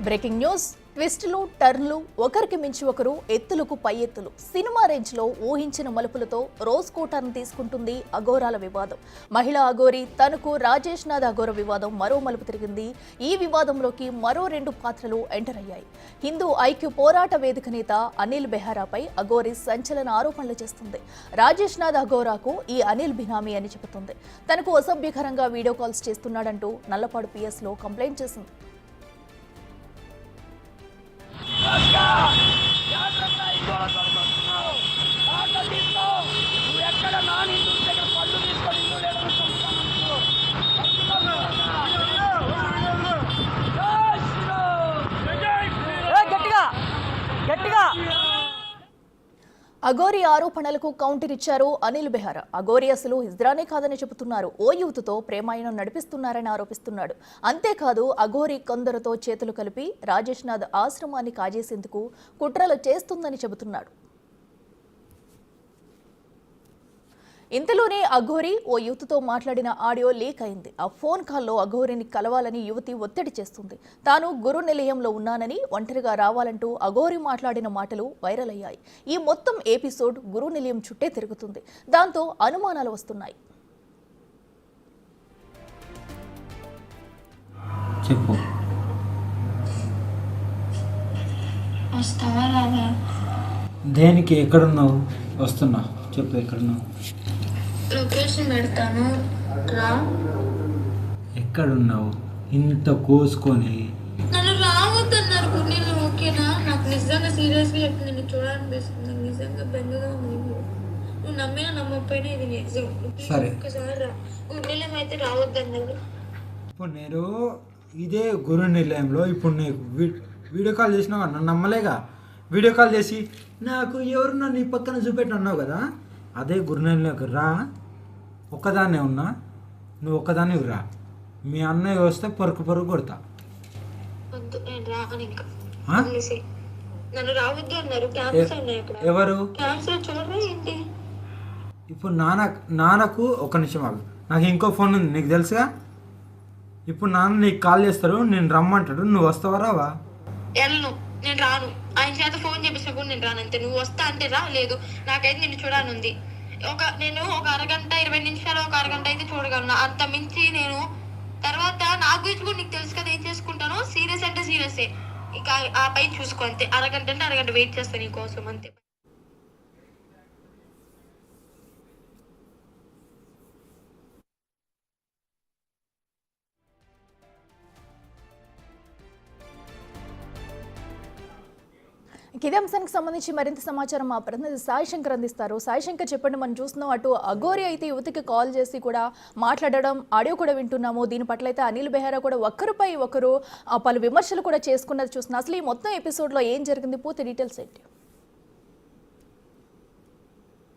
Breaking news, ట్విస్టులు, టర్న్లు, ఒకరికి మించి ఒకరు, ఎత్తులకు పై ఎత్తులు. సినిమా రేంజ్ లో ఊహించిన మలుపులతో రోజ్ కోటాను తీసుకుంటుంది అఘోరాల వివాదం. మహిళా అఘోరి తనకు రాజేష్ నాథ్ అఘోర వివాదం మరో మలుపు తిరిగింది. ఈ వివాదంలోకి మరో 2 పాత్రలు ఎంటర్ అయ్యాయి. హిందూ ఐక్య పోరాట వేదిక నేత అనిల్ బెహారాపై అఘోరి సంచలన ఆరోపణలు చేస్తుంది. రాజేష్ నాథ్ అఘోరాకు ఈ అనిల్ బినామీ అని చెబుతుంది. తనకు అసభ్యకరంగా వీడియో కాల్స్ చేస్తున్నాడంటూ నల్లపాడు పిఎస్ లో కంప్లైంట్ చేసింది. అఘోరి ఆరోపణలకు కౌంటర్ ఇచ్చారు అనిల్ బెహారా. అఘోరి అసలు హిజ్రానే కాదని చెబుతున్నారు. ఓ యువతతో ప్రేమాయణం నడిపిస్తున్నారని ఆరోపిస్తున్నాడు. అంతేకాదు అఘోరి కొందరితో చేతులు కలిపి రాజేష్ నాథ్ ఆశ్రమాన్ని కాజేసేందుకు కుట్రలు చేస్తుందని చెబుతున్నాడు. ఇంతలోనే అఘోరి ఓ యువతితో మాట్లాడిన ఆడియో లీక్ అయింది. ఆ ఫోన్ కాల్లో అఘోరిని కలవాలని యువతి ఒత్తిడి చేస్తుంది. తాను గురు నిలయంలో ఉన్నానని, ఒంటరిగా రావాలంటూ అఘోరి మాట్లాడిన మాటలు వైరల్ అయ్యాయి. ఈ మొత్తం ఎపిసోడ్ గురు నిలయం చుట్టే తిరుగుతుంది. దాంతో అనుమానాలు వస్తున్నాయి. చెప్పు. దేనికి? ఎక్కడున్నావు? వస్తున్నా. చెప్పు, ఎక్కడున్నావు? లొకేషన్ పెడతాను, రా. ఎక్కడున్నావు? ఇంత కోసుకొని నన్ను రావద్దన్నారు కొన్ని. ఓకేనా? నాకు నిజంగా సీరియస్గా చెప్పి నిన్ను చూడాలనిపిస్తుంది. నిజంగా బెంగగా ఉంది. నువ్వు నమ్మినా నమ్మకపోయినా ఇది నిజం. సరే, ఒకసారి రా. గుండెలం అయితే రావద్దన్నారు. ఇప్పుడు నేను ఇదే గురు నిలయంలో ఇప్పుడు నీకు వీడియో కాల్ చేసినావు. నన్ను నమ్మలేగా. వీడియో కాల్ చేసి నాకు ఎవరున్నా నీ పక్కన చూపెట్టి అన్నావు కదా. అదే గురు నిలయంలోకి రా. ఒక్కదాన్నే ఉన్నా, నువ్వు ఒక్కదాన్ని రా. మీ అన్నయ్య వస్తే పరుకు కొడతా. నన్ను రావద్దు అన్నారు. ఎవరు? చూడరా ఏంటి? ఇప్పుడు నాన్నకు ఒక నిమిషం ఆగు. నాకు ఇంకో ఫోన్ ఉంది, నీకు తెలుసుగా. ఇప్పుడు నాన్న నీకు కాల్ చేస్తాడు, నేను రమ్మంటాడు. నువ్వు వస్తావా రావా? వెళ్ళను, నేను రాను. ఆయన చేత ఫోన్ చేపిస్తా కూడా నేను రాను. అంతే. నువ్వు వస్తా అంటే రా, లేదు నాకైతే నిన్ను చూడాలనుంది. నేను ఒక అరగంట 20 నిమిషాలు, ఒక అరగంట అయితే చూడగలను. అంత మించి నేను తర్వాత నా గురించి కూడా నీకు తెలుసు కదా ఏం చేసుకుంటాను. సీరియస్ అంటే సీరియసే. ఇక ఆ పై చూసుకో. అంతే. అరగంట అంటే అరగంట వెయిట్ చేస్తాను నీ కోసం. అంతే. ఇదే అంశానికి సంబంధించి మరింత సమాచారం మా ప్రతినిధి సాయి శంకర్ అందిస్తారు. సాయి శంకర్, చెప్పండి. మనం చూస్తున్నాం, అటు అఘోరి అయితే యువతికి కాల్ చేసి కూడా మాట్లాడడం, ఆడియో కూడా వింటున్నాము. దీని పట్ల అయితే అనిల్ బెహారా కూడా ఒకరిపై ఒకరు పలు విమర్శలు కూడా చేసుకున్నది చూస్తున్నాం. అసలు ఈ మొత్తం ఎపిసోడ్లో ఏం జరిగింది? పూర్తి డీటెయిల్స్ ఏంటి?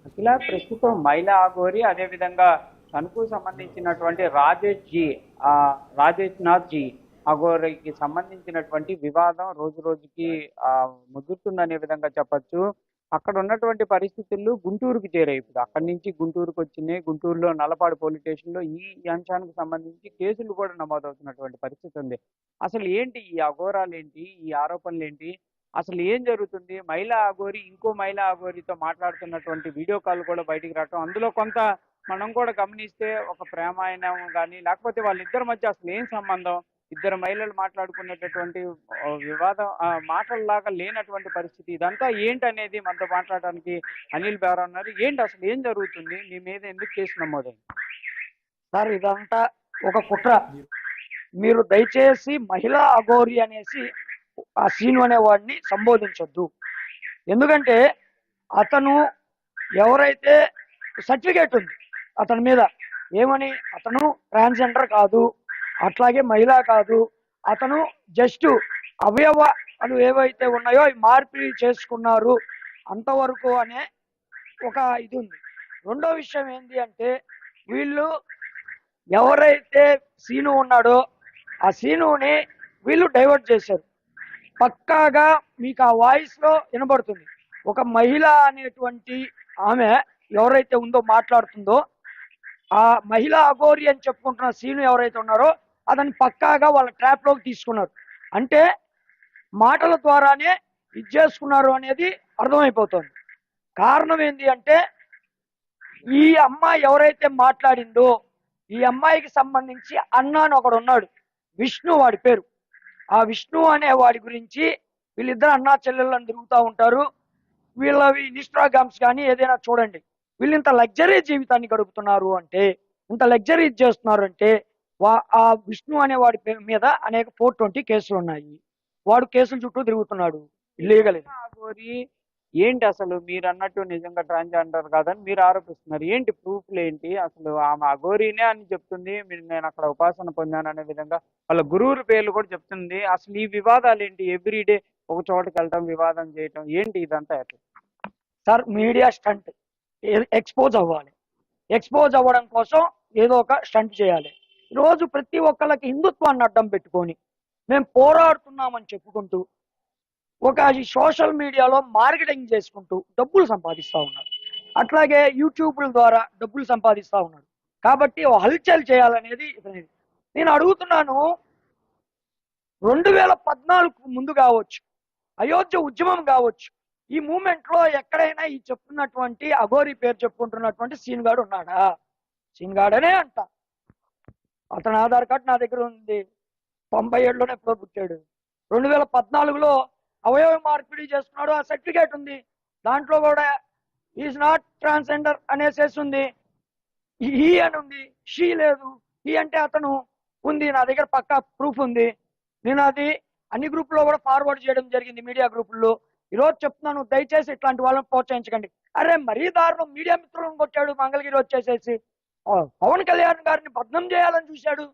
అఖిల, ప్రస్తుతం మహిళా అఘోరి, అదేవిధంగా తనకు సంబంధించినటువంటి రాజేష్ నాథ్ జీ అఘోరికి సంబంధించినటువంటి వివాదం రోజు రోజుకి ముదురుతుందనే విధంగా చెప్పచ్చు. అక్కడ ఉన్నటువంటి పరిస్థితులు గుంటూరుకు చేరాయి. ఇప్పుడు అక్కడి నుంచి గుంటూరుకు వచ్చినాయి. గుంటూరులో నల్లపాడు పోలీస్ స్టేషన్లో ఈ అంశానికి సంబంధించి కేసులు కూడా నమోదవుతున్నటువంటి పరిస్థితి ఉంది. అసలు ఏంటి ఈ అఘోరాలు, ఏంటి ఈ ఆరోపణలు, ఏంటి అసలు ఏం జరుగుతుంది? మహిళా అఘోరి ఇంకో మహిళా అఘోరితో మాట్లాడుతున్నటువంటి వీడియో కాల్ కూడా బయటికి రావటం, అందులో కొంత మనం కూడా గమనిస్తే ఒక ప్రేమాయణం కానీ, లేకపోతే వాళ్ళిద్దరి మధ్య అసలు ఏం సంబంధం, ఇద్దరు మహిళలు మాట్లాడుకునేటటువంటి వివాదం మాటల్లాగా లేనటువంటి పరిస్థితి. ఇదంతా ఏంటనేది మనతో మాట్లాడడానికి అనిల్ బెహారా ఉన్నారు. ఏంటి అసలు ఏం జరుగుతుంది? మీ మీద ఎందుకు కేసు నమోదైంది? సార్, ఇదంతా ఒక కుట్ర. మీరు దయచేసి మహిళా అఘోరి అనేసి ఆ సీను అనేవాడిని సంబోధించొద్దు. ఎందుకంటే అతను ఎవరైతే సర్టిఫికేట్ ఉంది అతని మీద, ఏమని, అతను ట్రాన్స్జెండర్ కాదు, అట్లాగే మహిళ కాదు, అతను జస్ట్ అవయవాలు ఏవైతే ఉన్నాయో అవి మార్పిడి చేసుకున్నారు అంతవరకు అనే ఒక ఇది ఉంది. రెండో విషయం ఏంటి అంటే, వీళ్ళు ఎవరైతే సీను ఉన్నాడో ఆ సీనుని వీళ్ళు డైవర్ట్ చేశారు. పక్కాగా మీకు ఆ వాయిస్లో వినబడుతుంది. ఒక మహిళ అనేటువంటి ఆమె ఎవరైతే ఉందో మాట్లాడుతుందో, ఆ మహిళా అఘోరి అని చెప్పుకుంటున్న సీను ఎవరైతే ఉన్నారో అతన్ని పక్కాగా వాళ్ళ ట్రాప్లోకి తీసుకున్నారు. అంటే మాటల ద్వారానే ఇది చేసుకున్నారు అనేది అర్థమైపోతుంది. కారణం ఏంటి అంటే ఈ అమ్మాయి ఎవరైతే మాట్లాడిందో ఈ అమ్మాయికి సంబంధించి అన్న అని ఒకడు ఉన్నాడు, విష్ణు వాడి పేరు. ఆ విష్ణు అనే వాడి గురించి వీళ్ళిద్దరు అన్నా చెల్లెళ్ళని తిరుగుతూ ఉంటారు. వీళ్ళవి ఇన్స్టాగ్రామ్స్ కానీ ఏదైనా చూడండి, వీళ్ళు ఇంత లగ్జరీ జీవితాన్ని గడుపుతున్నారు అంటే, ఇంత లగ్జరీ చేస్తున్నారు అంటే ఆ విష్ణు అనే వాడి పేరు మీద అనేక 420 కేసులు ఉన్నాయి. వాడు కేసుల చుట్టూ తిరుగుతున్నాడు ఇల్లీగల్. అఘోరి ఏంటి అసలు మీరు అన్నట్టు నిజంగా ట్రాన్స్జెండర్ కాదని మీరు ఆరోపిస్తున్నారు. ఏంటి ప్రూఫ్లు ఏంటి అసలు? ఆమె అఘోరీనే అని చెప్తుంది, నేను అక్కడ ఉపాసన పొందాను అనే విధంగా వాళ్ళ గురువుల పేర్లు కూడా చెప్తుంది. అసలు ఈ వివాదాలు ఏంటి? ఎవ్రీడే ఒక చోటకి వెళ్ళటం, వివాదం చేయటం, ఏంటి ఇదంతా ఎట్లా? సార్ మీడియా స్టంట్, ఎక్స్పోజ్ అవ్వాలి. ఎక్స్పోజ్ అవ్వడం కోసం ఏదో ఒక స్టంట్ చేయాలి. రోజు ప్రతి ఒక్కళ్ళకి హిందుత్వాన్ని అడ్డం పెట్టుకొని మేము పోరాడుతున్నామని చెప్పుకుంటూ ఒక సోషల్ మీడియాలో మార్కెటింగ్ చేసుకుంటూ డబ్బులు సంపాదిస్తూ ఉన్నారు. అట్లాగే యూట్యూబ్ల ద్వారా డబ్బులు సంపాదిస్తూ ఉన్నారు. కాబట్టి హల్చల్ చేయాలనేది ఇతనిది. నేను అడుగుతున్నాను, 2014 ముందు కావచ్చు, అయోధ్య ఉద్యమం కావచ్చు, ఈ మూమెంట్ లో ఎక్కడైనా ఈ చెప్తున్నటువంటి అఘోరి పేరు చెప్పుకుంటున్నటువంటి సీన్ గాడు ఉన్నాడా? సీన్ గాడనే అంట. అతని ఆధార్ కార్డు నా దగ్గర ఉంది. 97లోనే ఎప్పుడో పుట్టాడు. 2014లో అవయవ మార్పిడి చేస్తున్నాడు, ఆ సర్టిఫికేట్ ఉంది. దాంట్లో కూడా ఈజ్ నాట్ ట్రాన్స్జెండర్ అనేసేసి ఉంది. ఈ అని ఉంది, షీ లేదు. ఈ అంటే అతను ఉంది, నా దగ్గర పక్కా ప్రూఫ్ ఉంది. నేను అది అన్ని గ్రూపుల్లో కూడా ఫార్వర్డ్ చేయడం జరిగింది, మీడియా గ్రూపుల్లో. ఈరోజు చెప్తున్నాను, దయచేసి ఇట్లాంటి వాళ్ళని ప్రోత్సహించకండి. అరే మరీ దారుణం, మీడియా మిత్రులను కొట్టాడు మంగళగిరి వచ్చేసేసి. పవన్ కళ్యాణ్ గారిని బద్నం చేయాలని చూశాడు.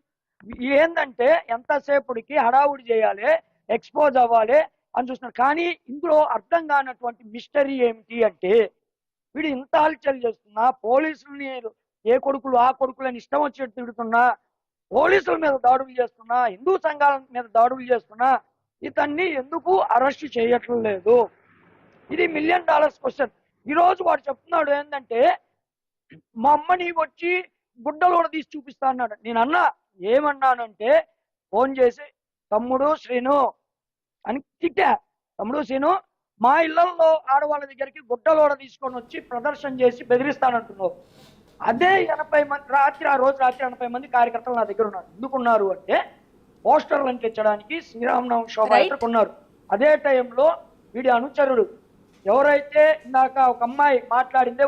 ఏంటంటే ఎంతసేపుడికి హడావుడి చేయాలి, ఎక్స్పోజ్ అవ్వాలి అని చూస్తున్నాడు. కానీ ఇందులో అర్థం కానటువంటి మిస్టరీ ఏమిటి అంటే, వీడు ఇంత హల్చల్ చేస్తున్నా, పోలీసుల్ని ఏ కొడుకులు ఆ కొడుకులని ఇష్టం వచ్చేట్టు తిడుతున్నా, పోలీసుల మీద దాడులు చేస్తున్నా, హిందూ సంఘాల మీద దాడులు చేస్తున్నా, ఇతన్ని ఎందుకు అరెస్ట్ చేయట్లేదు? ఇది $1 మిలియన్ క్వశ్చన్. ఈరోజు వాడు చెప్తున్నాడు ఏంటంటే, మా అమ్మని వచ్చి గుడ్డలు కూడా తీసి చూపిస్తా అన్నాడు. నేను అన్నా, ఏమన్నానంటే ఫోన్ చేసి తమ్ముడు శ్రీను అని తిట్టా. తమ్ముడు శ్రీను, మా ఇళ్లలో ఆడవాళ్ళ దగ్గరికి గుడ్డలోడ తీసుకొని వచ్చి ప్రదర్శన చేసి బెదిరిస్తానంటున్నావు. అదే 80 మంది ఆ రోజు రాత్రి 80 మంది కార్యకర్తలు నా దగ్గర ఉన్నారు. ఎందుకున్నారు అంటే పోస్టర్లు అంటించడానికి, శ్రీరామనవమి శోభయాత్రకు ఉన్నారు. అదే టైంలో వీడి అనుచరుడు ఎవరైతే ఇందాక ఒక అమ్మాయి మాట్లాడిందే,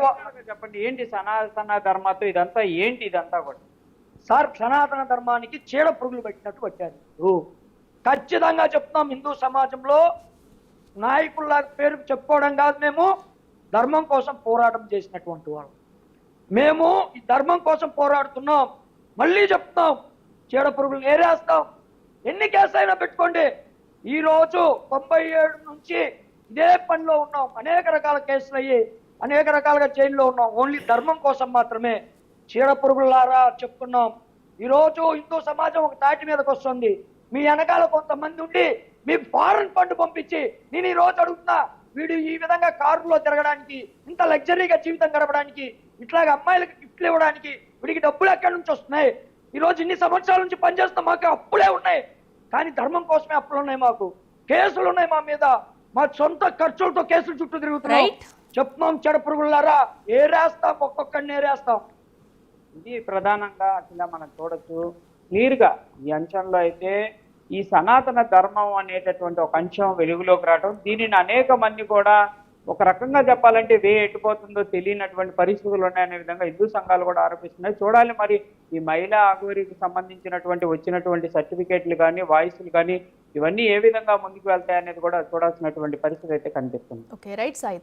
చెప్పండి ఏంటి సనాతన ధర్మతో ఇదంతా ఏంటి? ఇదంతా కూడా సార్ సనాతన ధర్మానికి చీడ పురుగులు పెట్టినట్టు వచ్చారు. ఖచ్చితంగా చెప్తున్నాం, హిందూ సమాజంలో నాయకుల పేరు చెప్పుకోవడం కాదు, మేము ధర్మం కోసం పోరాటం చేసినటువంటి వాళ్ళు. మేము ఈ ధర్మం కోసం పోరాడుతున్నాం. మళ్ళీ చెప్తున్నాం, చీడ పురుగులు ఏరేస్తాం. ఎన్ని కేసులు అయినా పెట్టుకోండి. ఈరోజు 97 నుంచి ఇదే పనిలో ఉన్నాం. అనేక రకాల కేసులు అయ్యి అనేక రకాలుగా జైల్లో ఉన్నాం. ఓన్లీ ధర్మం కోసం మాత్రమే చీడ పురుగులారా చెప్తున్నాం. ఈరోజు హిందూ సమాజం ఒక తాటి మీదకి వస్తుంది. మీ వెనకాల కొంతమంది ఉండి మీకు ఫారెన్ ఫండ్ పంపించి, నేను ఈ రోజు అడుగుతున్నా, వీడు ఈ విధంగా కారులో తిరగడానికి, ఇంత లగ్జరీగా జీవితం గడపడానికి, ఇట్లాగ అమ్మాయిలకు గిఫ్ట్లు ఇవ్వడానికి వీడికి డబ్బులు ఎక్కడి నుంచి వస్తున్నాయి? ఈరోజు ఇన్ని సంవత్సరాల నుంచి పనిచేస్తాం, మాకు అప్పులే ఉన్నాయి. కానీ ధర్మం కోసమే అప్పులు ఉన్నాయి, మాకు కేసులు ఉన్నాయి, మా మీద మా సొంత ఖర్చులతో కేసులు చుట్టూ తిరుగుతున్నాం. చెప్తున్నాం, చెడ పురుగులారా ఏరేస్తాం, ఒక్కొక్కడిని ఏరేస్తాం. ఇది ప్రధానంగా అట్లా మనం చూడొచ్చు క్లియర్గా. ఈ అంశంలో అయితే ఈ సనాతన ధర్మం అనేటటువంటి ఒక అంశం వెలుగులోకి రావడం, దీనిని అనేక మంది కూడా ఒక రకంగా చెప్పాలంటే ఎట్టుపోతుందో తెలియనటువంటి పరిస్థితులు ఉన్నాయనే విధంగా హిందూ సంఘాలు కూడా ఆరోపిస్తున్నాయి. చూడాలి మరి ఈ మహిళా అఘోరికి సంబంధించినటువంటి వచ్చినటువంటి సర్టిఫికేట్లు కానీ, వాయిస్లు కానీ, ఇవన్నీ ఏ విధంగా ముందుకు వెళ్తాయనేది కూడా చూడాల్సినటువంటి పరిస్థితి అయితే కనిపిస్తుంది. Okay, right Sai.